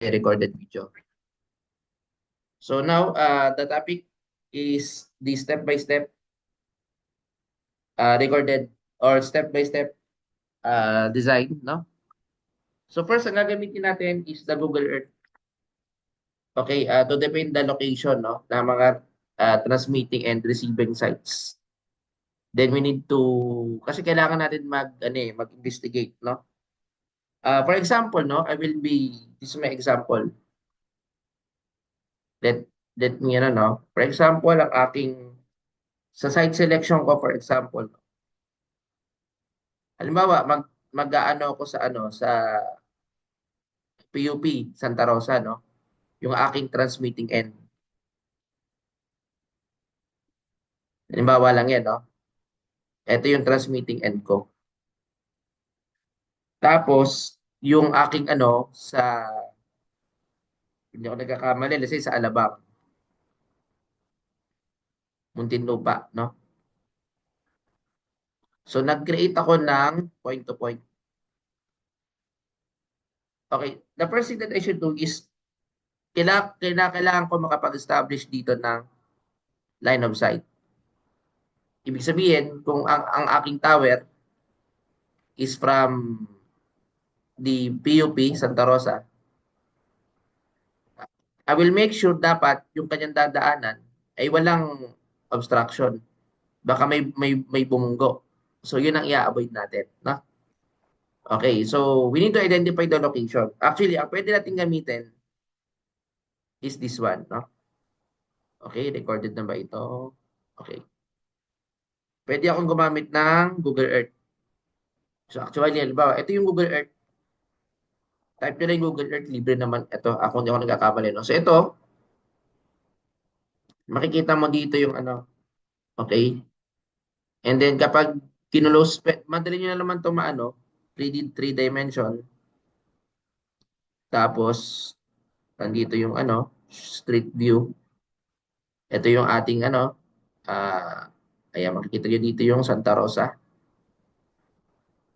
recorded video. So now, the topic is the step-by-step recorded or step-by-step design, no? So first, ang gagamitin natin is the Google Earth. Okay, to define the location, no, ng mga transmitting and receiving sites. Then we need to, kasi kailangan natin mag-investigate, no? For example, no, this is my example. Let, let me, no? For example, sa site selection ko, for example, halimbawa, mag-aano ako sa PUP Santa Rosa, no? Yung aking transmitting end. Halimbawa lang 'yan, no? Ito yung transmitting end ko. Tapos yung aking hindi ako nagkakamali, let's say sa Alabang, Muntinlupa, no? So nag-create ako ng point to point. Okay, the first thing that I should do is kailangan ko makapag-establish dito ng line of sight. Ibig sabihin, kung ang aking tower is from the PUP Santa Rosa, I will make sure dapat yung kanyang dadaanan ay walang obstruction. Baka may bumunggo. So yun ang i-avoid natin, no? Okay, so we need to identify the location. Actually, ang pwede natin gamitin is this one, no? Okay, recorded na ba ito? Okay. Pwede akong gumamit ng Google Earth. So actually, halimbawa, ito yung Google Earth. Type nyo na yung Google Earth, libre naman. Ito, hindi ako nagkakamali, no? So ito, makikita mo dito yung okay? And then kapag kinulos, madali nyo na naman ito maano, 3 dimension. Tapos, nandito yung street view. Ito yung ating ayan, makikita nyo dito yung Santa Rosa.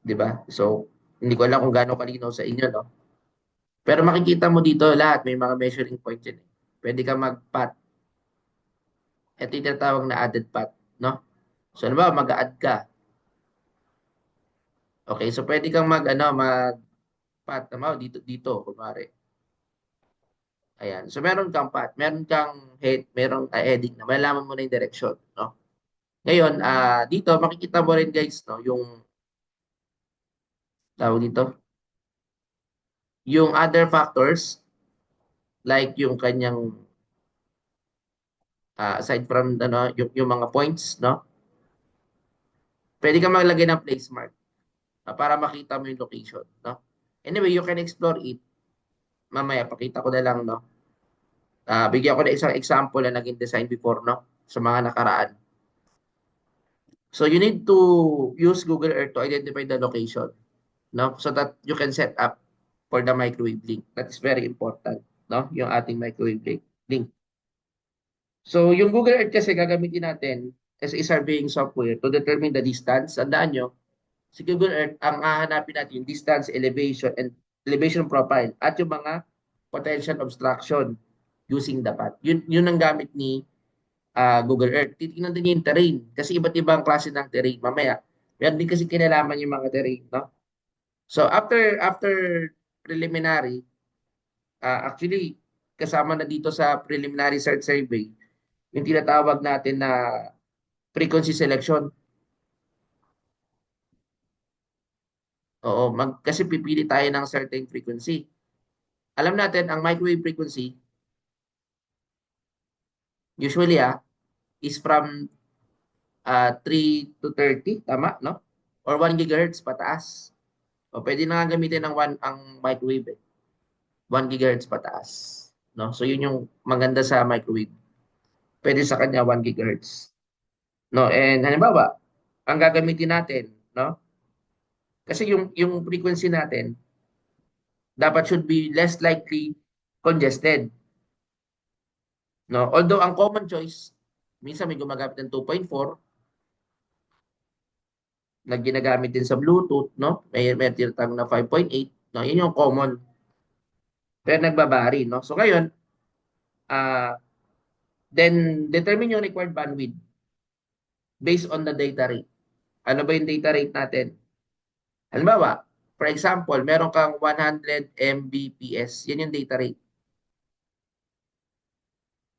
Di ba? So, hindi ko alam kung gaano kalinaw sa inyo, no? Pero makikita mo dito lahat, may mga measuring point yan. Pwede ka mag-path. Ito yung tinatawag na added path, no? So, ano ba, mag-add ka. Okay, so pwede kang mag-path, dito, kumari. Ayan. So meron kang path, meron kang head, merong heading na malalaman mo na yung direction, no? Ngayon, dito makikita mo rin guys, no, yung tawag dito, yung other factors like yung kanyang aside from yung mga points, no? Pwede kang maglagay ng place mark para makita mo yung location, no? Anyway, you can explore it. Mamaya pakita ko na lang, no. Bigyan ko na isang example na naging design before, no, sa mga nakaraan. So you need to use Google Earth to identify the location, no? So that you can set up for the microwave link. That is very important, no? Yung ating microwave link. So yung Google Earth kasi gagamitin natin as a surveying software to determine the distance. Tandaan nyo, si Google Earth, ang hahanapin natin yung distance, elevation profile, at yung mga potential obstruction using the path. Yun ang gamit ni Google Earth. Titingnan din yung terrain kasi iba't ibang klase ng terrain. Mamaya, meron din kasi kinalaman yung mga terrain, no? So after preliminary, actually kasama na dito sa preliminary search survey yung tinatawag natin na frequency selection. Oo, kasi pipili tayo ng certain frequency. Alam natin ang microwave frequency usually is from 3 to 30, tama, no? Or 1 gigahertz pataas. O pwede na nga gamitin ang microwave, 1 gigahertz pataas, no? So yun yung maganda sa microwave. Pwede sa kanya 1 gigahertz. No, and halimbawa, ang gagamitin natin, no? Kasi yung frequency natin dapat should be less likely congested, no? Although ang common choice, minsan may gumagamit ng 2.4 na ginagamit din sa Bluetooth, no? May tinatawag na 5.8, no? Yun yung common. Pero nagbabari, no? So ngayon, uh, then determine yung required bandwidth based on the data rate. Ano ba yung data rate natin? Halimbawa, for example, meron kang 100 Mbps. Yan yung data rate.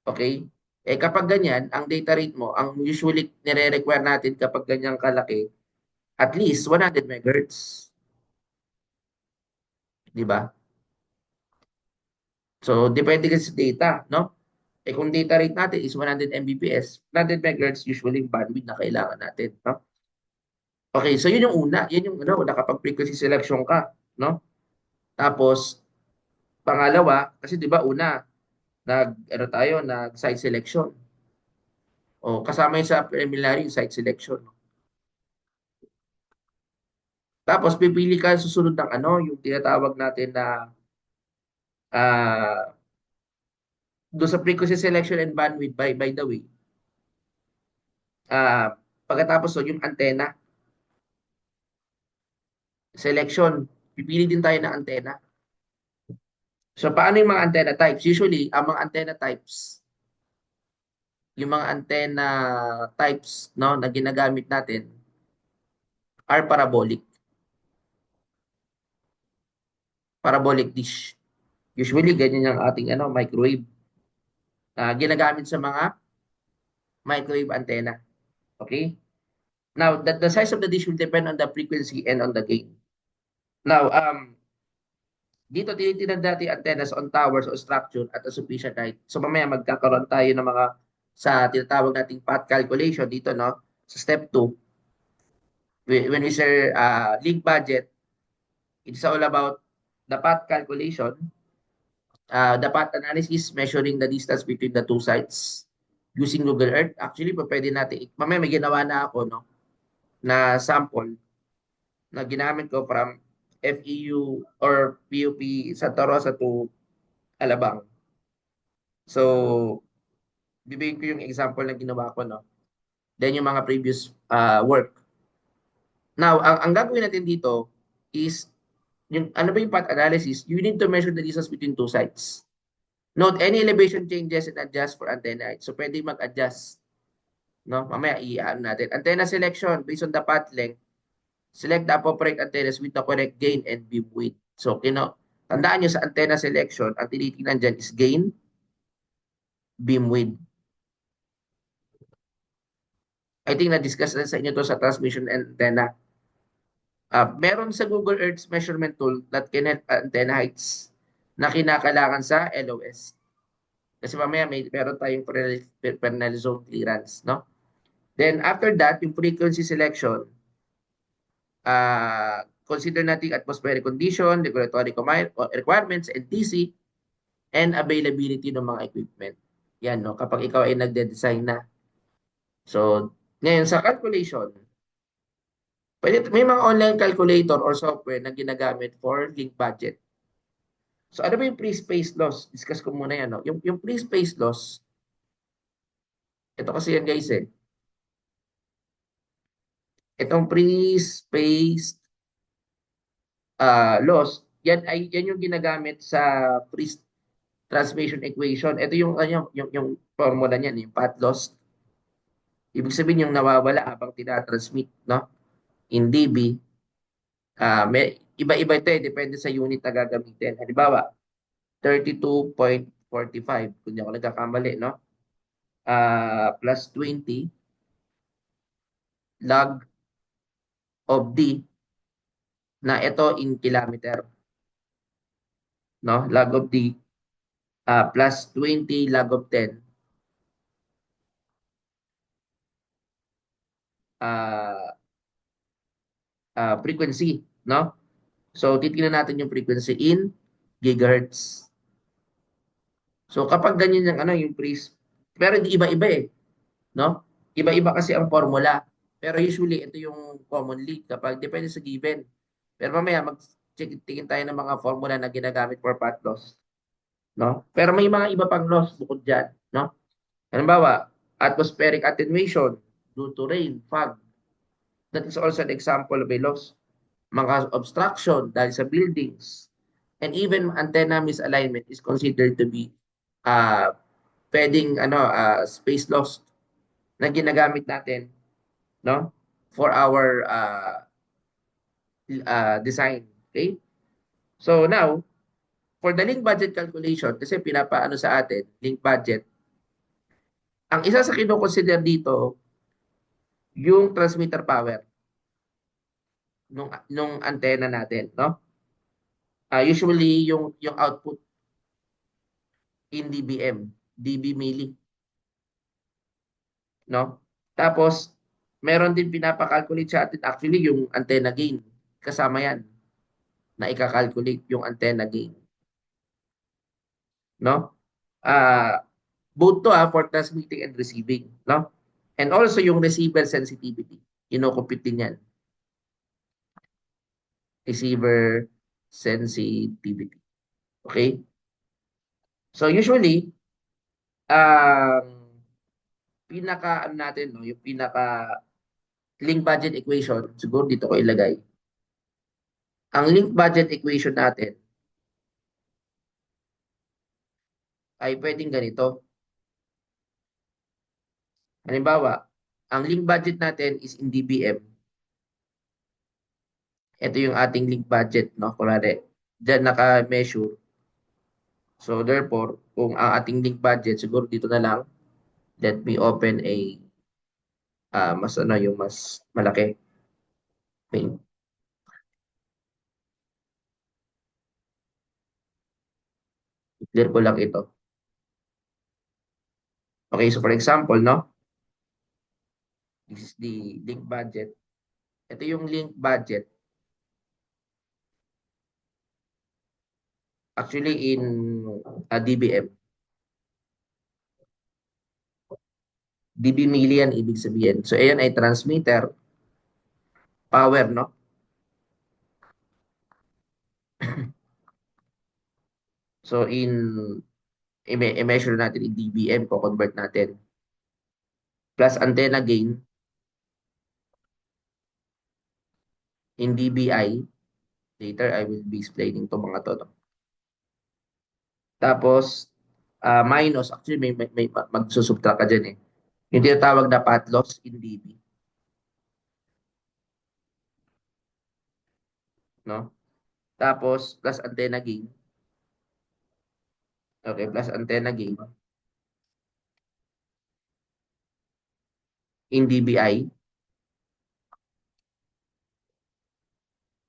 Okay? Eh kapag ganyan, ang data rate mo, ang usually nire-require natin kapag ganyang kalaki, at least 100 megahertz. Di ba? So, depende kasi sa data, no? Eh kung data rate natin is 100 Mbps, 100 megahertz usually yung bandwidth na kailangan natin, no? Okay, so yun yung una. Yun yung ano, nakapag-frequency selection ka, no? Tapos, pangalawa, kasi 'di ba una, ano tayo, nag site selection. O kasama yun sa preliminary yung site selection. Tapos pipili ka susunod ng ano, yung tinatawag natin na do sa frequency selection and bandwidth by the way. Pagkatapos so, yung antenna selection, pipili din tayo ng antenna. So paano yung mga antenna types? Usually, ang mga antenna types, yung mga antenna types no na ginagamit natin are parabolic dish. Usually ganyan yung ating ano microwave ginagamit sa mga microwave antenna. Okay? Now, the size of the dish will depend on the frequency and on the gain. Now, dito tinitingnan natin antennas on towers o structure at a sufficient height. So mamaya magkakaroon tayo ng mga sa tinatawag nating path calculation dito no sa step 2 when we say link budget, it's all about the path calculation, the path analysis, measuring the distance between the two sites using Google Earth. Actually, pa pwede natin, mamaya may ginawa na ako, no, na sample na ginamit ko from FEU or PUP Santa Rosa to Alabang. So, bibigyan ko yung example na ginawa ko, no? Then yung mga previous work. Now, ang gagawin natin dito is yung ano ba yung path analysis? You need to measure the distance between two sites. Note any elevation changes and adjust for antenna height. So pwede mag-adjust, no? Mamaya i-ano natin. Antenna selection based on the path length. Select the appropriate antennas with the correct gain and beam width. So tandaan nyo sa antenna selection, ang tinitingnan dyan is gain, beam width. I think na-discuss na sa inyo to sa transmission antenna. Meron sa Google Earth's measurement tool that can help antenna heights na kinakailangan sa LOS. Kasi mamaya meron tayong penal zone clearance, no? Then after that, yung frequency selection, consider natin atmospheric condition, regulatory requirements, NTC, and availability ng mga equipment. Yan, no? Kapag ikaw ay nagde-design na. So, ngayon sa calculation, may mga online calculator or software na ginagamit for link budget. So, ano ba yung pre-space loss? Discuss ko muna yan, no? Yung pre-space loss, ito kasi yan guys eh. Itong pre-space loss, yan yung ginagamit sa transmission equation. Ito yung yung formula niyan, yung path loss. Ibig sabihin yung nawawala habang tinatransmit, no? In dB, may iba-iba ito eh, depende sa unit na gagamitin. Halimbawa, 32.45 kung di ako nagkakamali, no? Plus 20 log of D na ito in kilometer, no? Log of D plus 20 log of 10 frequency, no? So, titingnan natin yung frequency in gigahertz. So, kapag ganyan yung ano, yung pero hindi iba-iba eh, no? Iba-iba kasi ang formula. Pero usually, ito yung commonly kapag depende sa given. Pero mamaya, tingin tayo ng mga formula na ginagamit for path loss, no? Pero may mga iba pang loss bukod dyan, no? Halimbawa, atmospheric attenuation due to rain, fog. That is also an example of a loss. Mga obstruction dahil sa buildings, And even antenna misalignment is considered to be uh, pwedeng space loss na ginagamit natin, no, for our design. Okay? So now, for the link budget calculation, kasi pinapaano sa atin, link budget, ang isa sa kino-consider dito, yung transmitter power nung antenna natin, no? Usually yung output in dBm, dB milli, no? Tapos meron din pinapa-calculate sa atin actually yung antenna gain. Kasama yan na ika-calculate yung antenna gain, no? Ah, both to for transmitting and receiving, no? And also yung receiver sensitivity, kino-compute din yan. Receiver sensitivity. Okay? So usually, ang pinaka ano natin, no, yung pinaka link budget equation, siguro dito ko ilagay. Ang link budget equation natin ay pwedeng ganito. Halimbawa, ang link budget natin is in dBm. Ito yung ating link budget, no? Kunwari, dyan naka-measure. So therefore, kung ang ating link budget, siguro dito na lang, let me open a mas yung mas malaki. Okay. Clear ko lang ito. Okay, so for example, no? This is the link budget. Ito yung link budget. Actually in dBm. dB million ibig sabihin. So ayan ay transmitter power, no? So i-measure natin in dBm, ko-convert natin. Plus antenna gain in dBi. Later I will be explaining to mga to, no? Tapos minus, actually may magsusubtract ka dyan eh. Yung tinatawag na path loss in dB, no? Tapos plus antenna gain. Okay, plus antenna gain in dBi,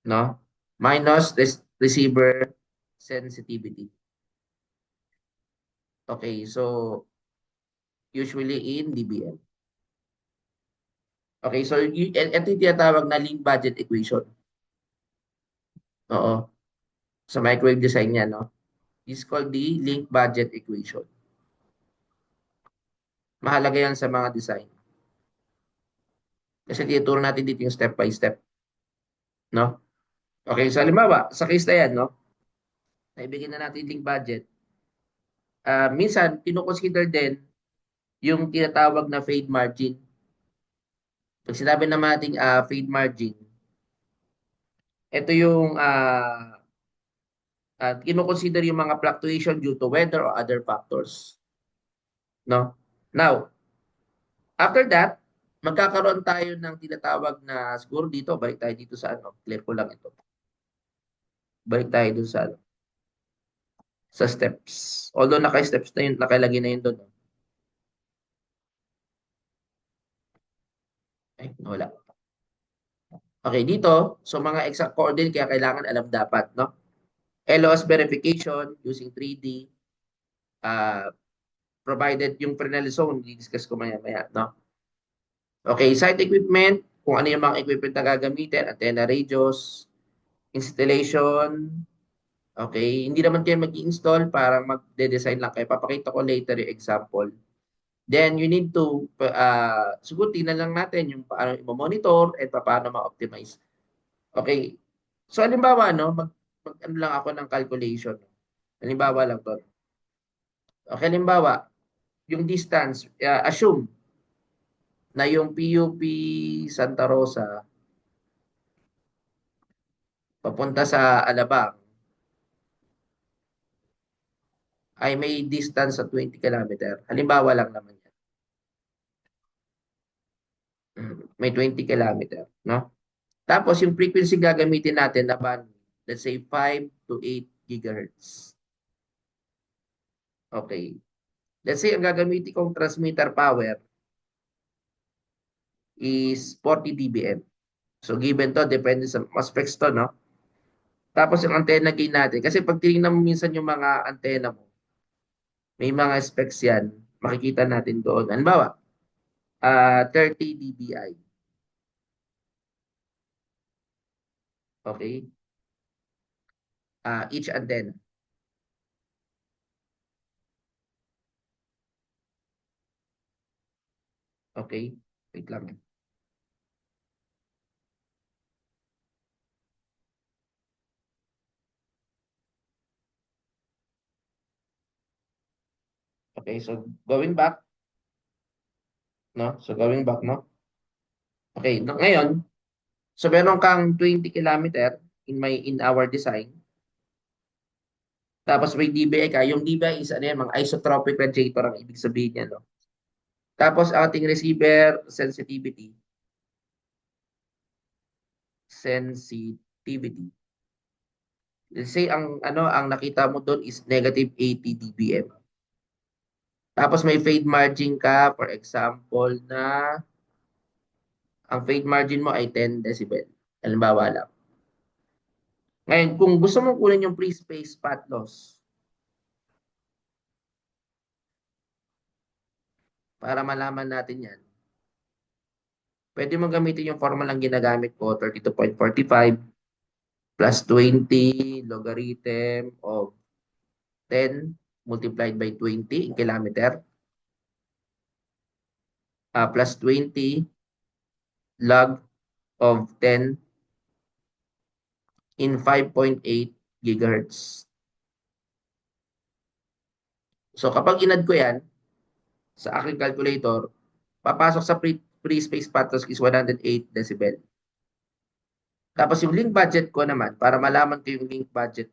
no? Minus receiver sensitivity. Okay, so usually in dBm. Okay, so ito yung tinatawag na link budget equation. Oo. Sa microwave design yan, no? It's called the link budget equation. Mahalaga yan sa mga design. Kasi tinuturo natin dito yung step by step, no? Okay, so halimbawa, sa case na yan, no? Naibigyan na natin link budget. Minsan, kino-consider din yung tinatawag na fade margin. Pag sinabi naman natin fade margin, ito yung kino-consider yung mga fluctuation due to weather or other factors. No? Now, after that, magkakaroon tayo ng tinatawag na, siguro dito, balik tayo dito sa clear ko lang ito. Balik tayo dito sa steps. Although naka-steps na yun, nakalagay na yun doon. No? Ay, wala. Okay, dito, so mga exact coordinate, kaya kailangan alam dapat, no? LOS verification using 3D, uh, provided yung Fresnel zone, i-discuss ko maya-maya, no? Okay, site equipment, kung ano yung mga equipment na gagamitin, antenna radios, installation, okay, hindi naman kayo mag-install, parang mag-design lang kayo. Papakita ko later yung example. Then you need to, siguro tingnan lang natin yung paano i-monitor at paano ma-optimize. Okay, so halimbawa, no, ano lang ako ng calculation. Halimbawa lang to. Okay, halimbawa, yung distance, assume na yung PUP Santa Rosa papunta sa Alabang ay may distance sa 20 kilometer. Halimbawa lang naman yan. May 20 kilometer, no? Tapos yung frequency gagamitin natin na bandwidth, let's say 5 to 8 gigahertz. Okay. Let's say ang gagamitin kong transmitter power is 40 dBm. So given to, depende sa specs to, no? Tapos yung antenna gain natin, kasi pag tinignan mo minsan yung mga antenna mo, may mga specs yan, makikita natin doon. Halimbawa, 30 dBi. Okay? Each antenna. Okay? Wait lang. Okay, so going back, no? So going back, no? Okay, ngayon, so meron kang 20 kilometer in our design. Tapos may DBI ka. Yung DBI is ano yan, mga isotropic radiator ang ibig sabihin niya, no? Tapos ating receiver sensitivity. Let's say ang nakita mo doon is negative 80 dBm. Tapos may fade margin ka, for example, na ang fade margin mo ay 10 decibel. Halimbawa lang. Ngayon, kung gusto mong kunin yung free space spot loss, para malaman natin yan, pwede mong gamitin yung formulang ginagamit ko, 32.45 plus 20 logarithm of 10 multiplied by 20 in kilometer, plus 20 log of 10 in 5.8 gigahertz. So kapag inad ko yan sa aking calculator, papasok sa free space pathos is 108 decibel. Tapos yung link budget ko naman, para malaman ko yung link budget,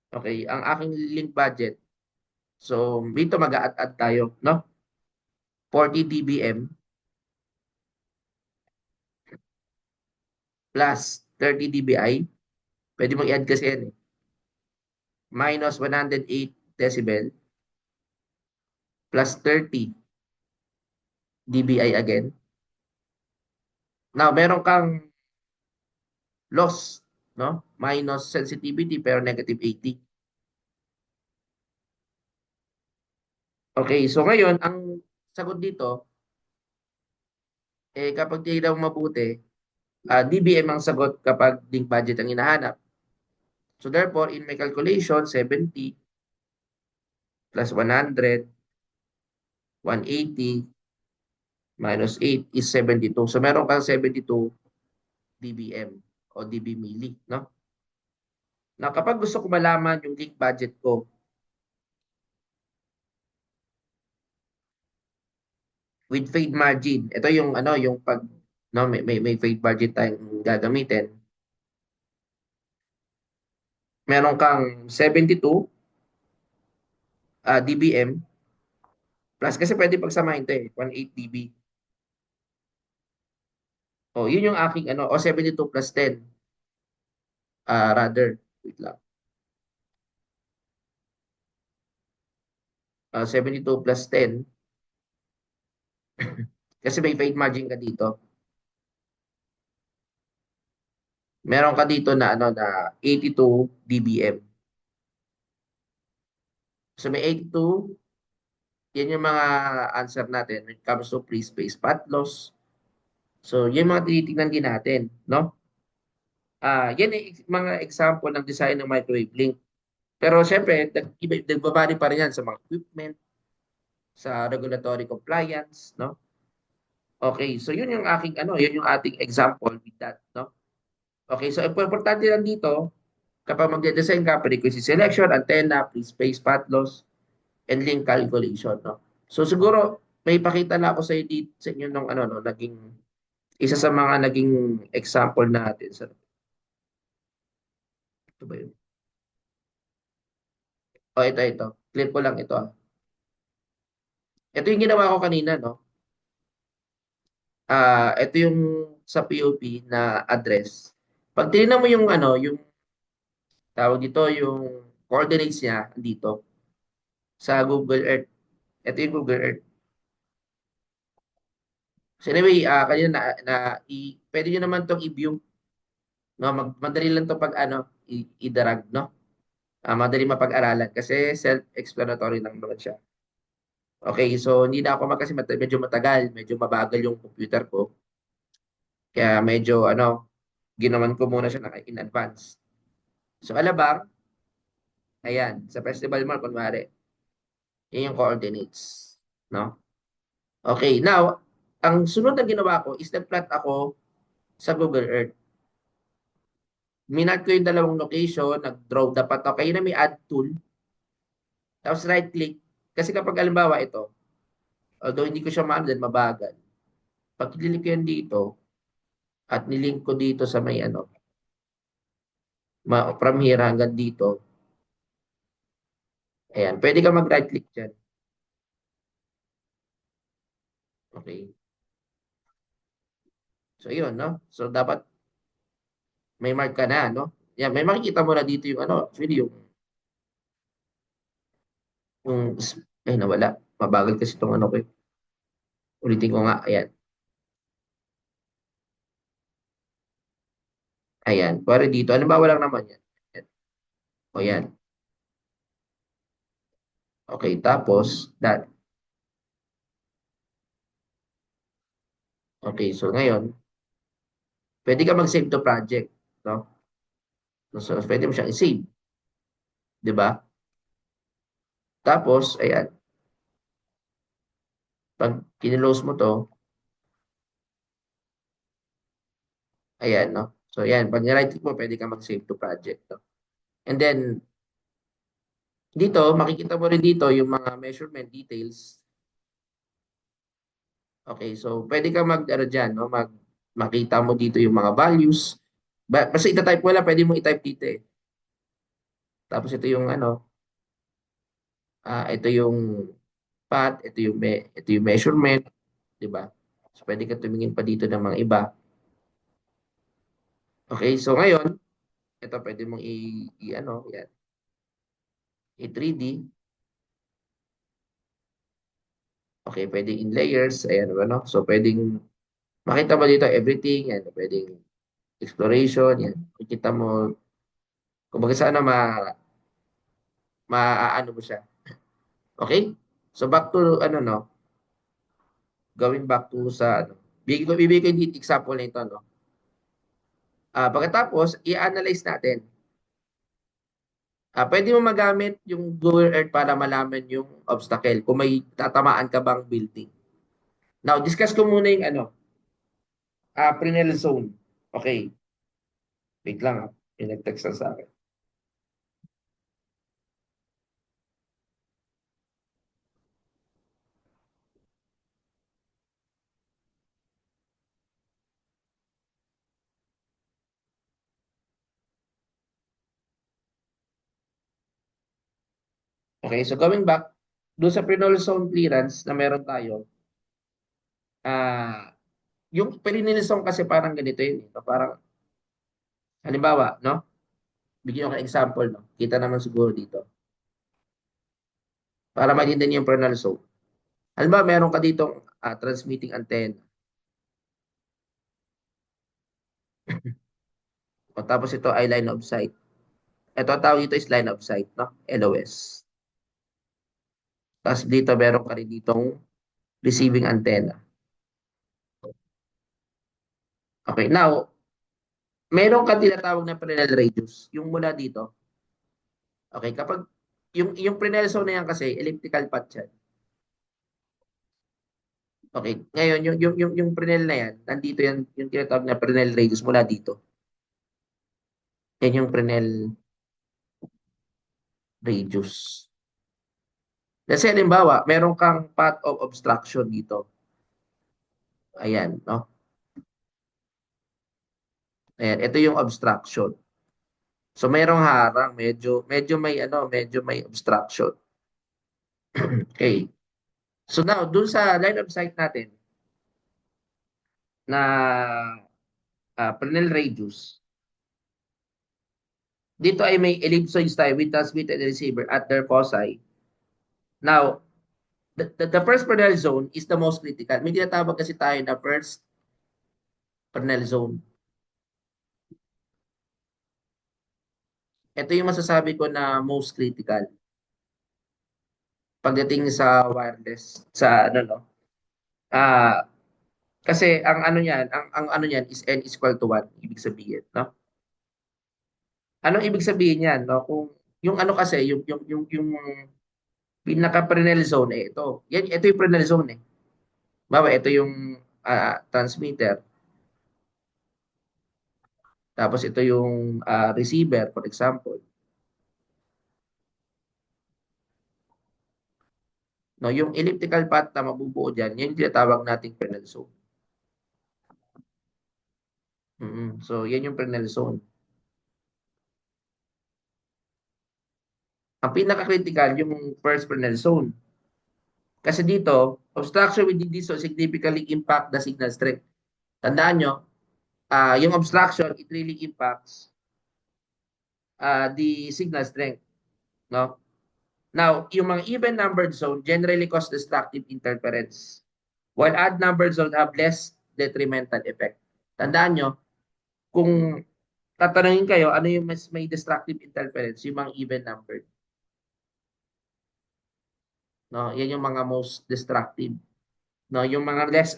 okay, ang aking link budget, so dito mag-a-add tayo, no? 40 dBm plus 30 dBi, pwede mong i-add kasi yan eh, minus 108 decibel plus 30 dBi again. Now, meron kang loss, no? Minus sensitivity pero negative 80. Okay, so ngayon, ang sagot dito, kapag tinignan mo mabuti, DBM ang sagot kapag link budget ang hinahanap. So therefore, in my calculation, 70 plus 100, 180 minus 8 is 72. So meron kang 72 dBm o dB milli, no? Na kapag gusto ko malaman yung link budget ko with fade margin, ito yung yung pag no may fade margin tayong gagamitin. Meron kang 72 dBm plus kasi pwede pagsamahin ito 18 dB. Oh, yun yung aking 72 plus 10. Rather, wait lang. 72 plus 10 kasi may fade margin ka dito. Meron ka dito na na 82 dBm. So may 82, yan yung mga answer natin when it comes to free space path loss. So, yung mga tinitingnan din natin, no? Yan ay mga example ng design ng microwave link. Pero syempre, nagbabari pa rin yan sa mga equipment, sa regulatory compliance, no? Okay, so yun yung aking yun yung ating example with that, no? Okay, so importante lang dito, kapag magde-design ka, frequency selection, antenna, free space path loss, and link calculation, no? So siguro may pakita na ako sa inyo sa inyo ng no, naging isa sa mga naging example natin sa ito ba yun? O, ito. Clear ko lang ito, ah. Ito yung ginawa ko kanina, no? Ito yung sa POP na address. Pag tinignan mo yung ano, yung tawag dito, yung coordinates niya dito sa Google Earth. Ito yung Google Earth. So anyway, kanina pwede nyo naman itong i-view. No? Madali lang to pag ano, i-drag, no? Madali mapag-aralan kasi self-explanatory lang naman siya. Okay, so hindi na ako kasi medyo matagal, medyo mabagal yung computer ko. Kaya medyo ano, ginawan ko muna siya in advance. So Alabang, ayan, sa Festival Mall, kunwari, yun yung coordinates. No? Okay, now, ang sunod na ginawa ko is nag-plot ako sa Google Earth. Minat ko yung dalawang location, nag-draw dapat ako. Kayo na may add tool. Tapos right-click. Kasi kapag alimbawa ito, although hindi ko siya maano dahil mabagal, pag click ko yan dito, at nilink ko dito sa may ano, from here hanggang dito, ayan, pwede ka mag-right-click dyan. Okay. So, yun, no? So, dapat may mark ka na, no? Yan, may makikita mo na dito yung ano, actually yung, ay, nawala. Mabagal kasi itong ano ko. Ulitin ko nga, ayan. Ayan, pare dito. Ano ba, walang naman yan. Ayan. O, yan. Okay, tapos, that. Okay, so ngayon, pwede ka mag-save to project, no? So, pwede mo siyang i-save, di ba? Tapos, ayan, pag kinlose mo to, ayan, no? So, ayan, pag ni-right click mo, pwede ka mag-save to project, no? And then, dito, makikita mo rin dito yung mga measurement details. Okay, so pwede ka ano dyan, no? Makita mo dito yung mga values. Basta itatype mo lang, pwede mo i-type dito eh. Tapos ito yung ano, ito yung path, ito yung measurement, di ba? So pwede ka tumingin pa dito ng mga iba. Okay, so ngayon, ito pwede mong ano, yan, i-3D. Okay, pwede in layers, ayan, ano. So pwedeng makita mo dito everything, yan, pwedeng exploration, yan. Makikita mo, kumbaga sana maaano mo siya. Okay? So back to ano no, going back to sa ano. Bibigay ko yung example nito no. Pagkatapos i-analyze natin. Pwede mo magamit yung Google Earth para malaman yung obstacle kung may tatamaan ka bang building. Now, discuss ko muna yung ano, Fresnel zone. Okay, wait lang ha. May nag-text na sa akin. Okay, so going back, doon sa Fresnel zone clearance na meron tayo, yung Fresnel zone kasi parang ganito yun. Parang, halimbawa, no? Bigyan ko ng example, no? Kita naman siguro dito. Para maintindihan niyo yung Fresnel zone. Halimbawa, meron ka ditong transmitting antenna. O, tapos ito ay line of sight. Ito ang tawag dito is line of sight, no? LOS. Tapos dito meron ka rin ditong receiving antenna. Okay, now, meron ka tinatawag na Fresnel radius. Yung mula dito. Okay, kapag yung Fresnel zone na yan kasi elliptical path yan. Okay, ngayon yung Fresnel na yan, nandito yan yung tinatawag na Fresnel radius mula dito. Yan yung Fresnel radius. Kasi halimbawa, meron kang path of obstruction dito. Ayan, no? Ayan, ito yung obstruction. So mayroong harang, medyo may medyo may obstruction. Okay. So now, dun sa line of sight natin na Fresnel radius, dito ay may ellipsoids tayo with transmitter and receiver at their foci. Now, the first Fresnel zone is the most critical. May tinatawag kasi tayo na first Fresnel zone. Ito yung masasabi ko na most critical pagdating sa wireless, sa ano no. Ah, kasi ang ano niyan, ang ano niyan is n is equal to 1, ibig sabihin, no? Anong ibig sabihin niyan, no? Kung yung ano kasi, yung pinaka-Fresnel zone ito. Ito yung Fresnel zone eh. Bawa, ito yung transmitter. Tapos ito yung receiver, for example. No, yung elliptical path na mabubuo diyan, yan yung tinatawag nating Fresnel zone. So, yan yung Fresnel zone. Ang pinaka-critical yung first Fresnel zone. Kasi dito, obstruction within this zone significantly impact the signal strength. Tandaan nyo, yung obstruction, it really impacts the signal strength. No? Now, yung mga even-numbered zone generally cause destructive interference, while odd-numbered zone have less detrimental effect. Tandaan nyo, kung tatanungin kayo, ano yung mas may destructive interference, yung mga even-numbered. No, yan yung mga most destructive. No, yung mga less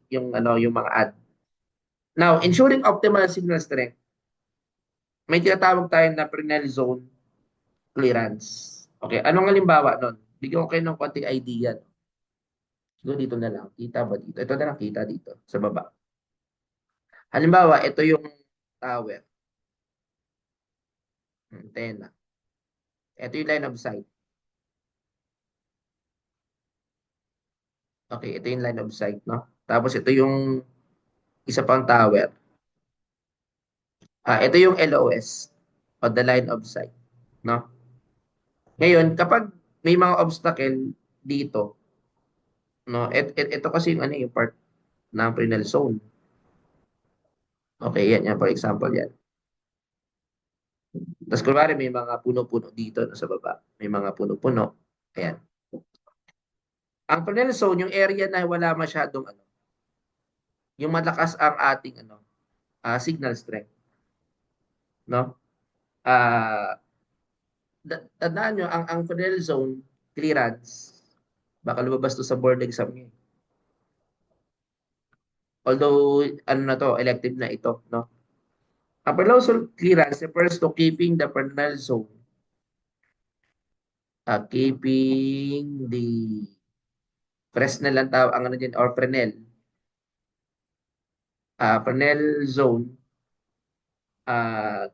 yung mga odd. Now, ensuring optimal signal strength, may tinatawag tayo na Fresnel zone clearance. Okay, anong halimbawa nun? Bigyan ko kayo ng konting idea. Siguro dito na lang. Kita ba dito? Ito na lang kita dito sa baba. Halimbawa, ito yung tower. Antenna. Ito yung line of sight. Okay, ito yung line of sight, no? Tapos ito yung isa pang tower. Ito yung LOS o the line of sight, no? Ngayon, kapag may mga obstacle dito, no? Ito kasi yung yung part ng Fresnel zone. Okay, yan for example yan. Tapos kunwari may mga puno-puno dito no, sa baba. May mga puno-puno. Ayan. Ang Fresnel zone, yung area na wala masyadong yung malakas ang ating signal strength, no? Ah, tandaan nyo, ang Fresnel zone clearance, baka lumabas to sa board exam niyo. Although, ano na to, elective na ito, no? Ang Fresnel zone clearance refers to keeping the Fresnel zone, keeping the Fresnel ang tawag, ang ano din, or Fresnel, Fresnel zone,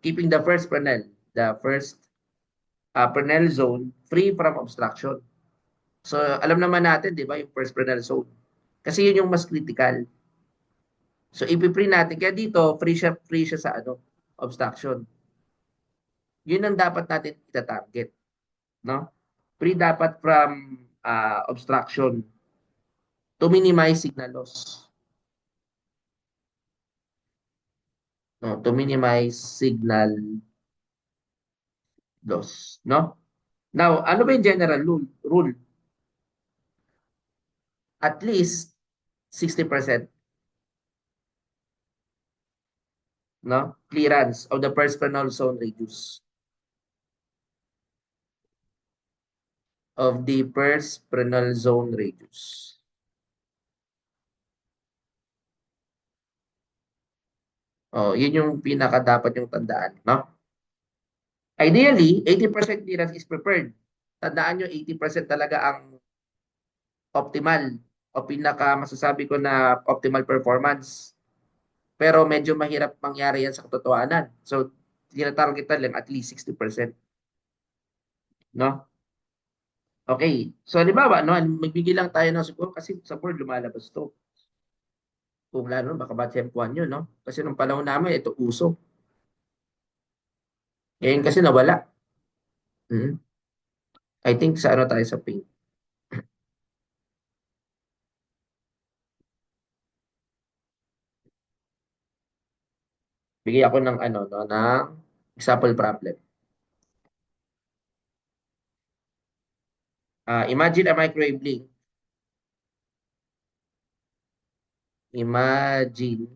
keeping the first Fresnel zone free from obstruction. So, alam naman natin, di ba, yung first Fresnel zone. Kasi yun yung mas critical. So, ipipree natin. Kaya dito, free siya sa obstruction. Yun ang dapat natin ita-target. No? Free dapat from obstruction to minimize signal loss. No? To minimize signal loss. No? Now, ano ba yung general rule? At least 60%, no? Clearance of the first Fresnel zone radius. Of the first Fresnel zone radius. Oh, yun yung pinaka dapat yung tandaan, no? Ideally, 80% clearance is preferred. Tandaan nyo, 80% talaga ang optimal o pinaka masasabi ko na optimal performance. Pero medyo mahirap mangyari yan sa katotohanan. So, tinatargetan lang at least 60%. No? Okay. So, halimbawa, no, magbigay lang tayo ng siguro kasi sa board lumalabas to. Kung lalo, baka matsempuan nyo, no? Kasi nung panahon namin, ito uso. Ngayon kasi nawala. Hmm. I think sa ano tayo sa paint. Bigay ako ng ano, no, ng example problem. Imagine a microwave link. Imagine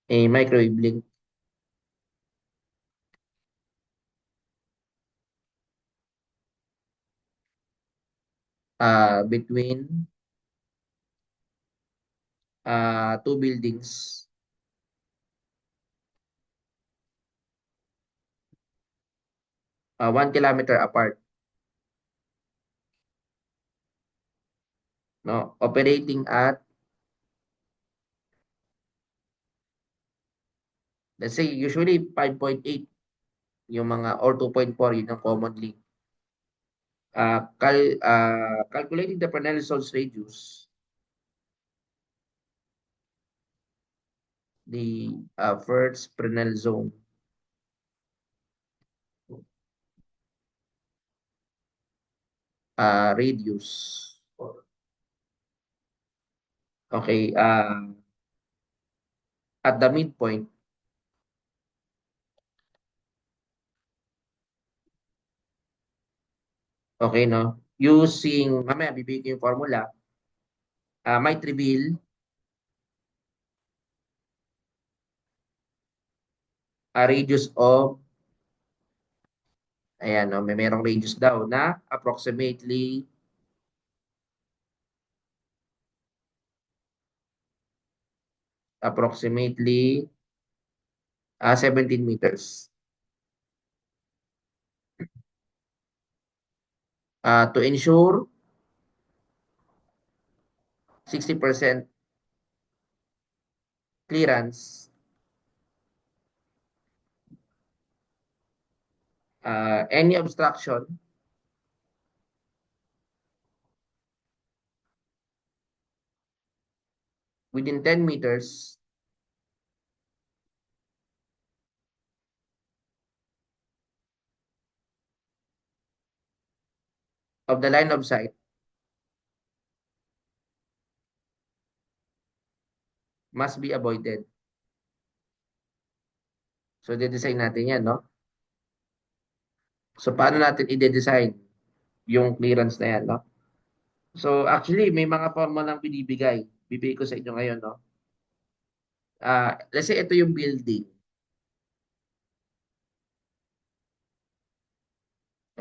a microwave link between two buildings 1 kilometer apart, no? Operating at, let's say, usually 5.8 yung mga, or 2.4, yun yung commonly. Calculating the Penelson's radius, the first Fresnel zone radius. Okay, at the midpoint, okay, no? Using, mamaya bibigyan yung formula, might reveal a radius of, ayan, no? Merong radius daw na approximately 17 meters. To ensure 60% clearance, any obstruction within 10 meters of the line of sight must be avoided. So, de-design natin yan, no? So, paano natin i-design yung clearance na yan, no? So, actually, may mga forma lang binibigay. Bibigay ko sa inyo ngayon, no? Let's say, ito yung building.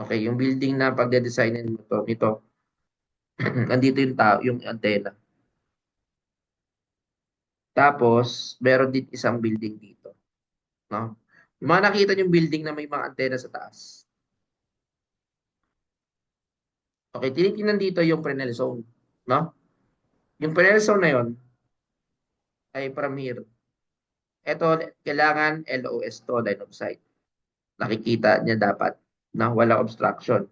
Okay, yung building na pagde-designin mo to, nito, nandito yung tao, yung antenna. Tapos, meron din isang building dito, no? Yung mga nakita yung building na may mga antenna sa taas. Okay, tinitingnan dito yung Fresnel zone, no? Yung Fresnel zone na yon ay from here. Ito, kailangan LOS to, line of sight. Nakikita niya dapat na walang obstruction.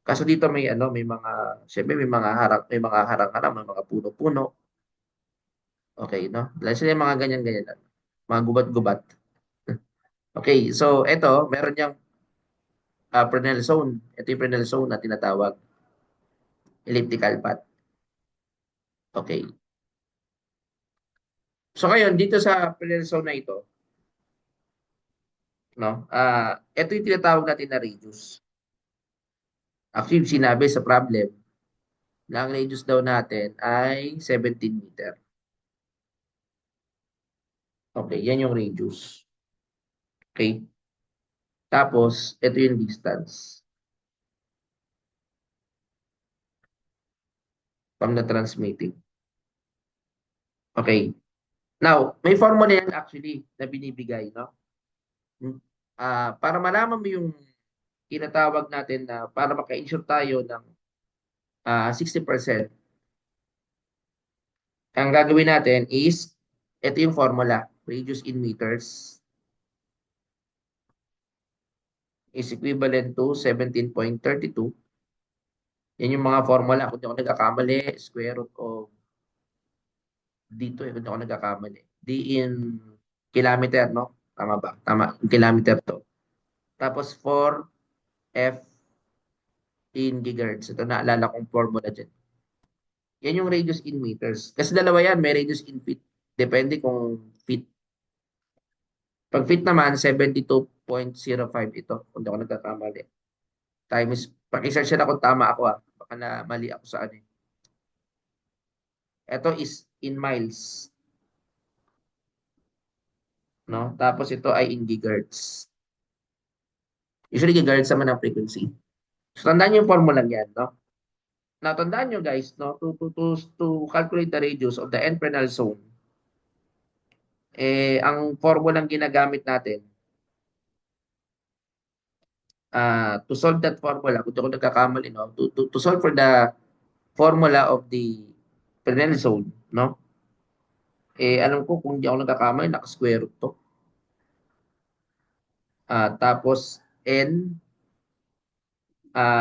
Kaso dito may ano, may mga, syempre may mga harang-harang, may mga puno-puno. Okay, no? Lalo sila yung mga ganyan-ganyan. Mga gubat-gubat. Okay, so ito, meron niyang Fresnel zone. Ito yung Fresnel zone na tinatawag elliptical path. Okay. So ngayon, dito sa Fresnel zone na ito, no? Ito yung tinatawag natin na radius. Actually, sinabi sa problem na ang radius daw natin ay 17 meter. Okay, yan yung radius. Okay? Tapos, ito yung distance from the transmitting. Okay. Now, may formula yan actually na binibigay, no? Para malaman mo yung tinatawag natin na para maka-ensure tayo ng 60%, ang gagawin natin is, ito yung formula, radius in meters is equivalent to 17.32. Yan yung mga formula. Kung di ako nagkakamali, square root of dito kung di ako nagkakamali. D in kilometer, no? Tama ba? Tama. In kilometer to. Tapos 4F in gigahertz. Ito naalala kong formula dyan. Yan yung radius in meters. Kasi dalawa yan, may radius in feet. Depende kung feet. Pag feet naman, 72.05 ito. Kung di ako nagkakamali. Times, pakisearch na kung tama ako ah. Baka na mali ako sa ano. Ito is in miles. No? Tapos ito ay in gigahertz. Usually gigahertz naman ang frequency. So tandaan yung formula yan, no? Now, tandaan nyo guys, no? To calculate the radius of the end-frenal zone, ang formula ginagamit natin, to solve that formula, kung di ako nagkakamali, no? To solve for the formula of the Fresnel zone, no? Alam ko kung di ako nagkakamali, naka-square root to. Tapos,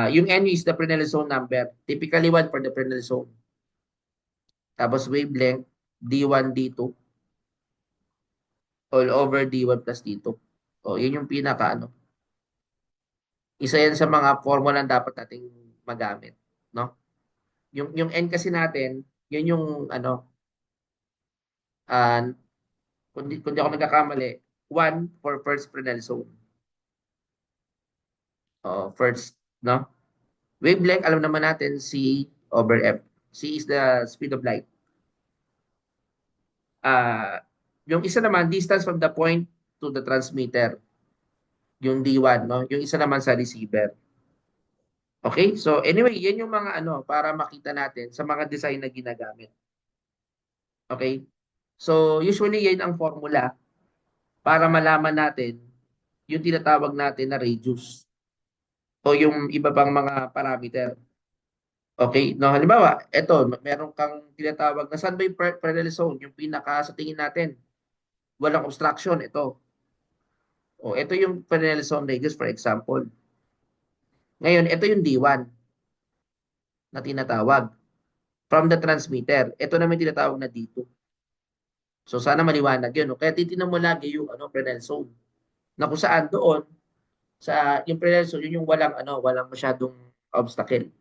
yung N is the Fresnel zone number. Typically, 1 for the Fresnel zone. Tapos, wavelength, D1, D2, all over D1 plus D2. O, yun yung pinaka, ano. Isa yan sa mga formula na dapat nating magamit, no? Yung N kasi natin, yun yung, ano, uh, kung di ako nagkakamali, 1 for first Fresnel zone. First, no? Wavelength, alam naman natin, C over F. C is the speed of light. Yung isa naman, distance from the point to the transmitter. Yung D1, no? Yung isa naman sa receiver. Okay? So, anyway, yan yung mga ano, para makita natin sa mga design na ginagamit. Okay? So, usually, yan ang formula para malaman natin yung tinatawag natin na radius o yung iba pang mga parameter. Okay? No, halimbawa, eto, meron kang tinatawag na sunbay parallel zone, yung pinaka sa tingin natin, walang obstruction, ito. O, ito yung parallel zone radius, for example. Ngayon, ito yung D1 na tinatawag from the transmitter. Ito naman tinatawag na D2. So, sana maliwanag yun. No? Kaya titignan mo lagi yung ano, parallel zone. Na kung saan doon, sa yung parallel zone, yun yung walang, ano, walang masyadong obstacle.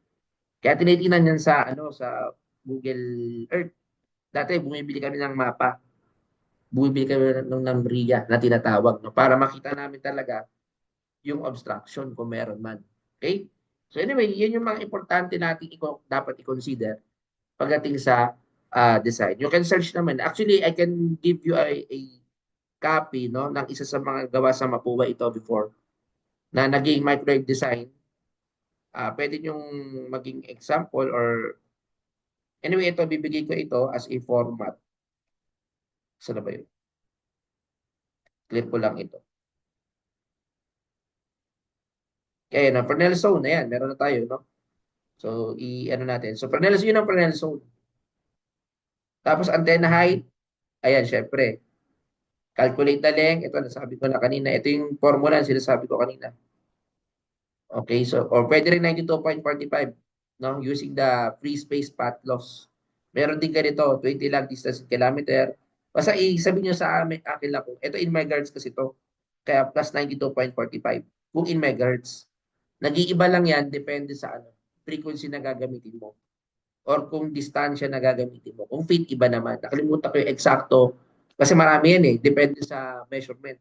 Kaya tinitingnan yan sa, ano, sa Google Earth. Dati, bumibili kami ng mapa. Bumibili kami ng RIA na tinatawag, no? Para makita namin talaga yung obstruction kung meron man. Okay? So anyway, yun yung mga importante natin dapat i-consider pagdating sa design. You can search naman. Actually, I can give you a copy, no, ng isa sa mga gawa sa Mapua ito before na naging microwave design. Pwede yung maging example or anyway, ito bibigay ko ito as a format. Saan na ba yun? Clip ko lang ito. Kaya na, Fresnel zone na yan. Meron na tayo, no? So, i-ano natin. So, Fresnel zone, yun ang Fresnel zone. Tapos, antenna height. Ayan, syempre. Calculate the length. Ito, nasabi ko na kanina. Ito yung formula na sinasabi ko kanina. Okay, so, or pwede rin 92.45, no? Using the free space path loss. Meron din ganito, 20 lang distance in kilometer. Basta sabihin nyo sa akin lang kung, ito in megahertz kasi ito. Kaya plus 92.45. Kung in megahertz. Nag-iiba lang yan, depende sa ano, frequency na gagamitin mo. Or kung distansya na gagamitin mo. Kung feet, iba naman. Nakalimutan ko yung eksakto. Kasi marami yan eh. Depende sa measurement.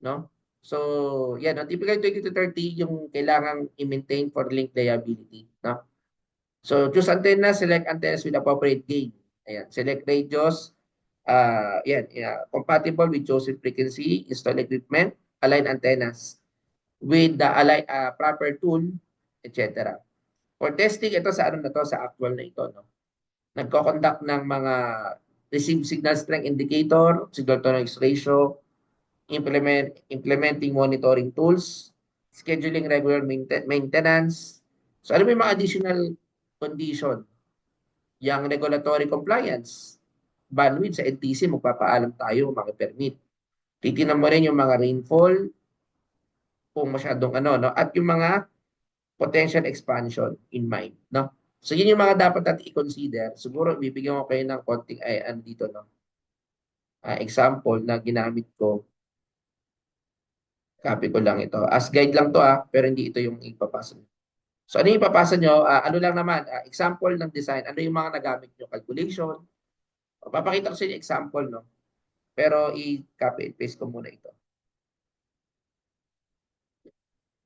No? So, yan. No? Typically 20 to 30 yung kailangang i-maintain for link reliability. No? So, choose antenna, select antennas with appropriate gain. Ayan. Select radius. Yan. Yeah. Compatible with chosen frequency, install equipment, align antennas with the proper tool, etc. For testing, ito sa ano na to, sa actual na ito. No? Nagko-conduct ng mga receive signal strength indicator, signal to noise ratio, implementing monitoring tools, scheduling regular maintenance. So ano ba yung mga additional condition? Yung regulatory compliance, bandwidth sa NTC, magpapaalam tayo, maki-permit. Titingnan mo rin yung mga rainfall, kung masyadong ano, no? At yung mga potential expansion in mind, no? So yun yung mga dapat natin i-consider. Siguro bibigyan ko kayo ng konting ano dito, no? Example na ginamit ko. Copy ko lang ito. As guide lang to pero hindi ito yung ipapasa nyo. So ano yung ipapasa nyo? Ano lang naman, example ng design. Ano yung mga nagamit nyo? Calculation. Papakita ko sa inyo example, no? Pero i-copy and paste ko muna ito.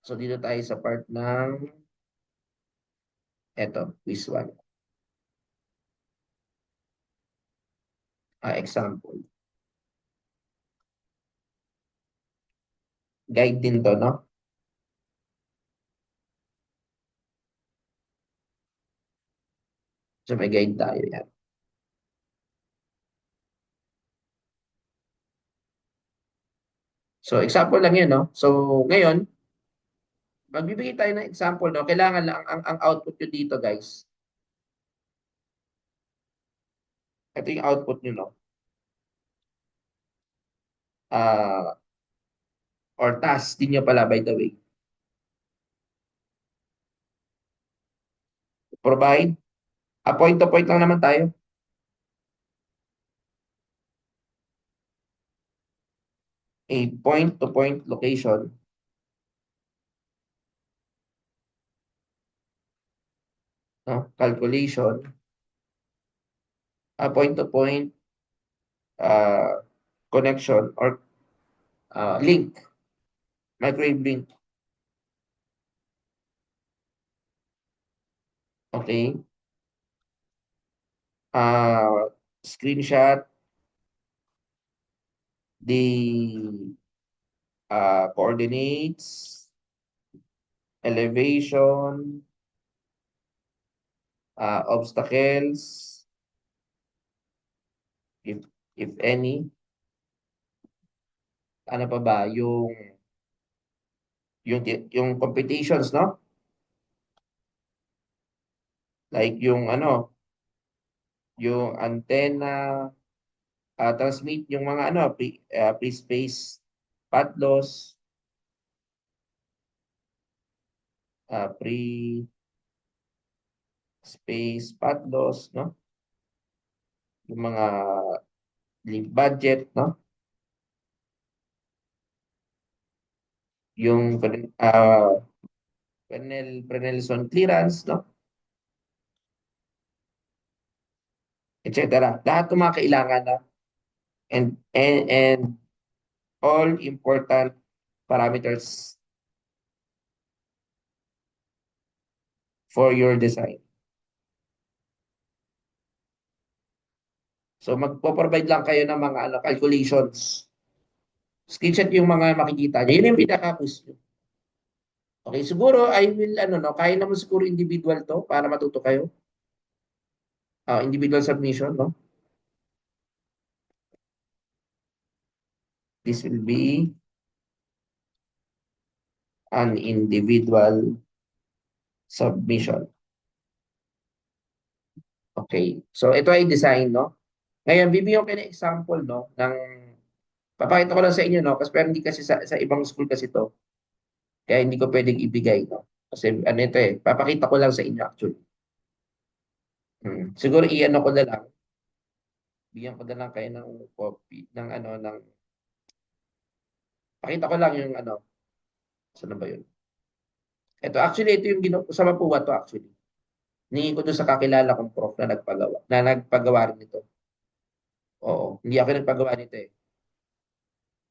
So dito tayo sa part ng quiz 1. Example. Guide din to, no? So may guide tayo yan. So example lang yun, no? So ngayon, magbibigay tayo ng example, no? Kailangan lang ang output nyo dito, guys. Ito yung output nyo, no? Or task din nyo pala, by the way. Provide. Point to point lang naman tayo. A point to point location. No? Calculation. Point to point connection or link. Microwave link. Okay. Screenshot the coordinates, elevation, obstacles, if any. Ano pa ba? Yung computations, no? Like yung ano, yung antenna, transmit yung mga ano, pre-space path loss, pre-space path loss, no? Yung mga link budget, no? Yung Fresnel clearance, no? Etc. Lahat ng mga kailangan na and all important parameters for your design. So magpo-provide lang kayo ng mga calculations. Screenshot yung mga makikita niyo. Yun yung pinaka-quiz nyo. Okay, siguro I will no, kaya naman siguro individual to para matuto kayo. Individual submission, no? This will be an individual submission. Okay. So ito ay design, no? Ngayon, bibigyan ko kayo ng example, no, papakita ko lang sa inyo, no, kasi pero hindi kasi sa ibang school kasi to. Kaya hindi ko pwedeng ibigay, no? Kasi ano ito papakita ko lang sa inyo actually. Siguro i-ano ko na lang, bigyan ko na lang kayo ng copy, pakita ko lang yung saan na ba yun? Ito yung sa Mapua to actually. Hingin ko doon sa kakilala kong prof na nagpagawa rin nito. Oo, hindi ako nagpagawa nito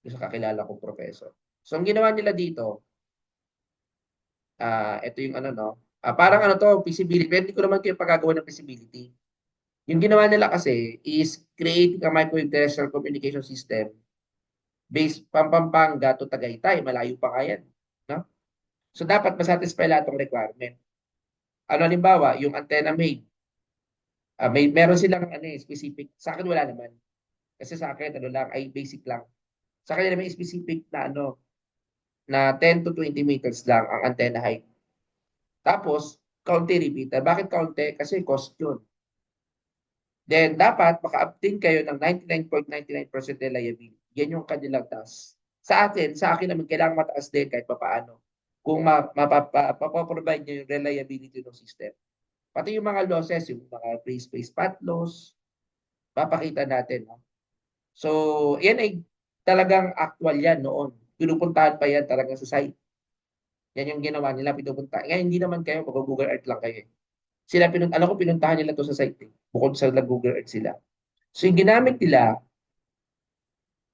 Doon sa kakilala kong professor. So, ang ginawa nila dito, ito yung no, parang to, feasibility. Pero hindi ko naman kayo pagagawa ng feasibility. Yung ginawa nila kasi is creating a microwave terrestrial communication system based Pampanga to Tagaytay. Malayo pa kaya. No? So, dapat masatisfy lahat ng requirement. Halimbawa, yung antenna made, meron silang specific. Sa akin wala naman. Kasi sa akin, lang, ay basic lang. Sa kanila may specific na na 10 to 20 meters lang ang antenna height. Tapos, kaunti repeater. Bakit kaunti? Kasi cost yun. Then, dapat maka-obtain kayo ng 99.99% reliability. Yan yung kanilang task. Sa akin naman, kailangan mataas din kahit papaano. Kung mapaprovide nyo yung reliability ng system. Pati yung mga losses, yung mga free space path loss, papakita natin. No? So, yan ay talagang actual yan noon. pinupuntahan pa yan talaga sa site. Yan yung ginawa nila, pinupunta. Ngayon, hindi naman kayo, mag-Google Earth lang kayo. Sila, alam ko, pinuntahan nila to sa site. Bukod sa nag-Google Earth sila. So, yung ginamit nila,